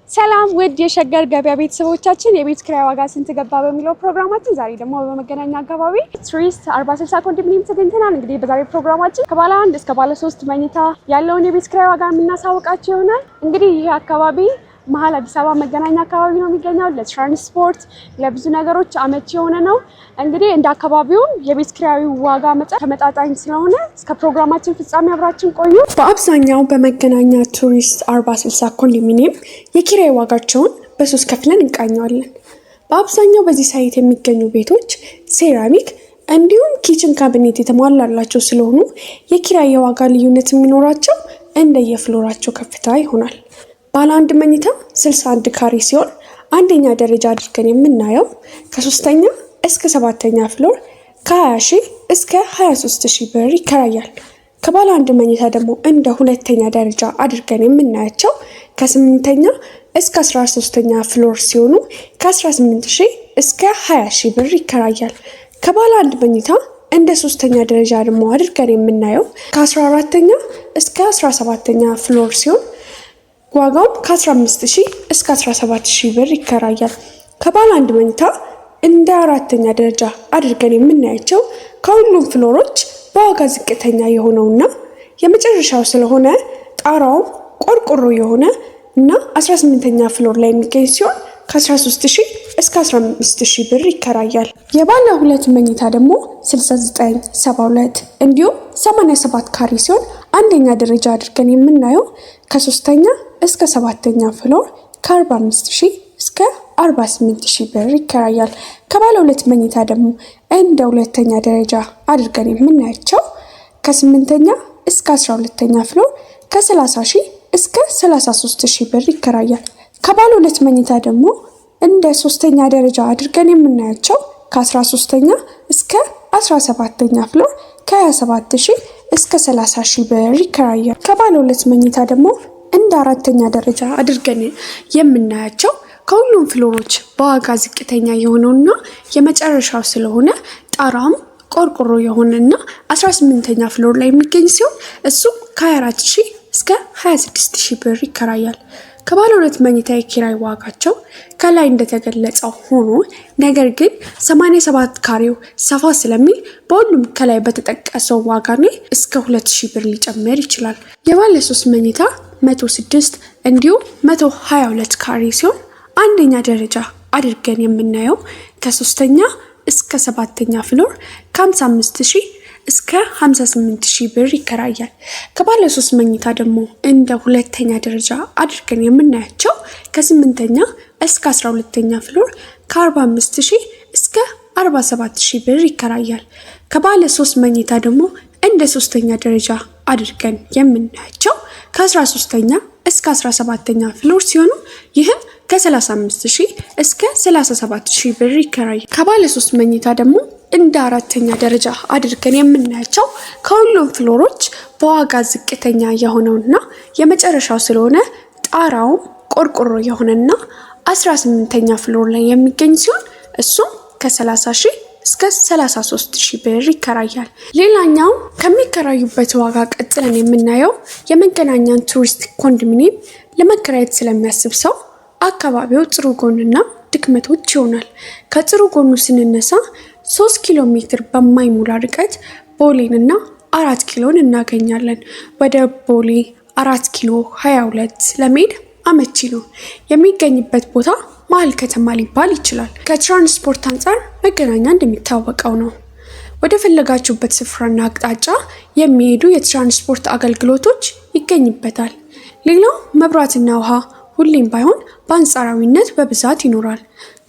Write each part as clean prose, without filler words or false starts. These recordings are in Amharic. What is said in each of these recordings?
ሰላም ውድ የሸገር ገበያ ቤተሰቦቻችን የቤት ኪራይ ዋጋ ስንት ገባ በሚለው ፕሮግራማችን ዛሬ ደግሞ በመገናኛ አካባቢ ቱሪስት 40/60 ኮንዶሚኒየም ተገኝተናል። እንግዲህ በዛሬው ፕሮግራማችን ከባለ 1 እስከ ባለ 3 መኝታ ያለውን የቤት ኪራይ ዋጋ የምናሳውቃችሁ ይሆናል። እንግዲህ ይህ አካባቢ መሀል አዲስ አበባ መገናኛ አካባቢ ነው የሚገኘው። ለትራንስፖርት ለብዙ ነገሮች አመቺ የሆነ ነው። እንግዲህ እንደ አካባቢው የቤት ኪራይ ዋጋ መጠን ተመጣጣኝ ስለሆነ እስከ ፕሮግራማችን ፍጻሜ አብራችን ቆዩ። በአብዛኛው በመገናኛ ቱሪስት 40/60 ኮንዶሚኒየም የኪራይ ዋጋቸውን በሶስት ከፍለን እንቃኘዋለን። በአብዛኛው በዚህ ሳይት የሚገኙ ቤቶች ሴራሚክ እንዲሁም ኪችን ካቢኔት የተሟላላቸው ስለሆኑ የኪራይ የዋጋ ልዩነት የሚኖራቸው እንደየፍሎራቸው ከፍታ ይሆናል። ባለ 1 መኝታ 61 ካሬ ሲሆን አንደኛ ደረጃ አድርገን የምናየው ከ3ኛ እስከ 7ኛ ፍሎር ከ20,000 እስከ 23,000 ብር ይከራያል። ከባለ 1 መኝታ ደግሞ እንደ ሁለተኛ ደረጃ አድርገን የምናያቸው ከ8ኛ እስከ 13ኛ ፍሎር ሲሆኑ ከ18,000 እስከ 20,000 ብር ይከራያል። ከባለ 1 መኝታ እንደ ሶስተኛ ደረጃ ደግሞ አድርገን የምናየው ከ14ኛ እስከ 17ኛ ፍሎር ሲሆን ዋጋው ከ15,000 እስከ 17,000 ብር ይከራያል። ከባለ 1 መኝታ እንደ አራተኛ ደረጃ አድርገን የምናያቸው ከሁሉም ፍሎሮች በዋጋ ዝቅተኛ የሆነውና የመጨረሻው ስለሆነ ጣራው ቆርቆሮ የሆነ እና 18ኛ ፍሎር ላይ የሚገኝ ሲሆን ከ13,000 እስከ 15,000 ብር ይከራያል። የባለ 2 መኝታ ደግሞ 69፣ 72 እንዲሁም 87 ካሬ ሲሆን አንደኛ ደረጃ አድርገን የምናየው ከ3ኛ እስከ 7ኛ ፍሎር ከ45,000 እስከ 48,000 ብር ይከራያል። ከባለ 2 መኝታ ደግሞ እንደ ሁለተኛ ደረጃ አድርገን የምናያቸው ከ8ኛ እስከ 12ኛ ፍሎር ከ30,000 እስከ 33,000 ብር ይከራያል። ከባለ 2 መኝታ ደግሞ እንደ ሶስተኛ ደረጃ አድርገን የምናያቸው ከ13ኛ እስከ 17ኛ ፍሎር ከ27,000 እስከ 30,000 ብር ይከራያል። ከባለ 2 መኝታ ደግሞ እንደ አራተኛ ደረጃ አድርገን የምናያቸው ከሁሉም ፍሎሮች በዋጋ ዝቅተኛ የሆነውና የመጨረሻው ስለሆነ ጣራም ቆርቆሮ የሆነና 18ኛ ፍሎር ላይ የሚገኝ ሲሆን እሱም ከ24,000 እስከ 26,000 ብር ይከራያል። ከባለ 2 መኝታ የኪራይ ዋጋቸው ከላይ እንደተገለጸው ሆኖ ነገር ግን 87 ካሬው ሰፋ ስለሚል በሁሉም ከላይ በተጠቀሰው ዋጋ ላይ እስከ 2,000 ብር ሊጨምር ይችላል። የባለ 3 መኝታ 106 እንዲሁም 122 ካሬ ሲሆን አንደኛ ደረጃ አድርገን የምናየው ከ3ኛ እስከ 7ኛ ፍሎር ከ55,000 እስከ 58,000 ብር ይከራያል። ከባለ 3 መኝታ ደግሞ እንደ ሁለተኛ ደረጃ አድርገን የምናያቸው ከ8ኛ እስከ 12ኛ ፍሎር ከ45,000 እስከ 47,000 ብር ይከራያል። ከባለ 3 መኝታ ደግሞ እንደ ሶስተኛ ደረጃ አድርገን የምናያቸው ከ13ኛ እስከ 17ኛ ፍሎር ሲሆኑ ይህም ከ35,000 እስከ 37,000 ብር ይከራያል። ከባለ 3 መኝታ ደግሞ እንደ አራተኛ ደረጃ አድርገን የምናያቸው ከሁሉም ፍሎሮች በዋጋ ዝቅተኛ የሆነውና የመጨረሻው ስለሆነ ጣራው ቆርቆሮ የሆነና 18ኛ ፍሎር ላይ የሚገኝ ሲሆን እሱም ከ30,000 እስከ 33,000 ብር ይከራያል። ሌላኛው ከሚከራዩበት ዋጋ ቀጥለን የምናየው የመገናኛን ቱሪስት ኮንዶሚኒየም ለመከራየት ስለሚያስብ ሰው አካባቢው ጥሩ ጎንና ድክመቶች ይሆናል። ከጥሩ ጎኑ ስንነሳ 3 ኪሎ ሜትር በማይሞላ ርቀት ቦሌንና 4 ኪሎን እናገኛለን። ወደ ቦሌ 4 ኪሎ 22 ለመሄድ አመቺ ነው። የሚገኝበት ቦታ መሀል ከተማ ሊባል ይችላል። ከትራንስፖርት አንጻር መገናኛ እንደሚታወቀው ነው። ወደ ፈለጋችሁበት ስፍራና አቅጣጫ የሚሄዱ የትራንስፖርት አገልግሎቶች ይገኝበታል። ሌላው መብራትና ውሃ ሁሌም ባይሆን በአንጻራዊነት በብዛት ይኖራል።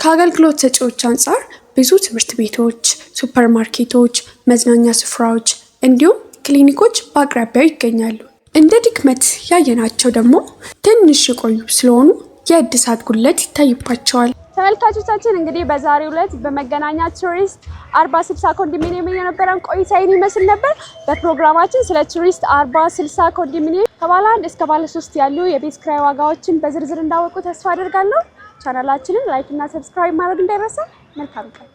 ከአገልግሎት ሰጪዎች አንጻር ብዙ ትምህርት ቤቶች፣ ሱፐርማርኬቶች፣ መዝናኛ ስፍራዎች እንዲሁም ክሊኒኮች በአቅራቢያው ይገኛሉ። እንደ ድክመት ያየናቸው ደግሞ ትንሽ የቆዩ ስለሆኑ የእድሳት ጉድለት ይታይባቸዋል። ተመልካቾቻችን እንግዲህ በዛሬው ዕለት በመገናኛ ቱሪስት 40/60 ኮንዶሚኒየም የነበረን ቆይታ ይመስል ነበር። በፕሮግራማችን ስለ ቱሪስት 40/60 ኮንዶሚኒየም ከባለ 1 እስከ ባለ 3 ያሉ የቤት ኪራይ ዋጋዎችን በዝርዝር እንዳወቁ ተስፋ አደርጋለሁ። ቻናላችንን ላይክ እና ሰብስክራይብ ማድረግ እንዳይረሳ። መልካም ቀን።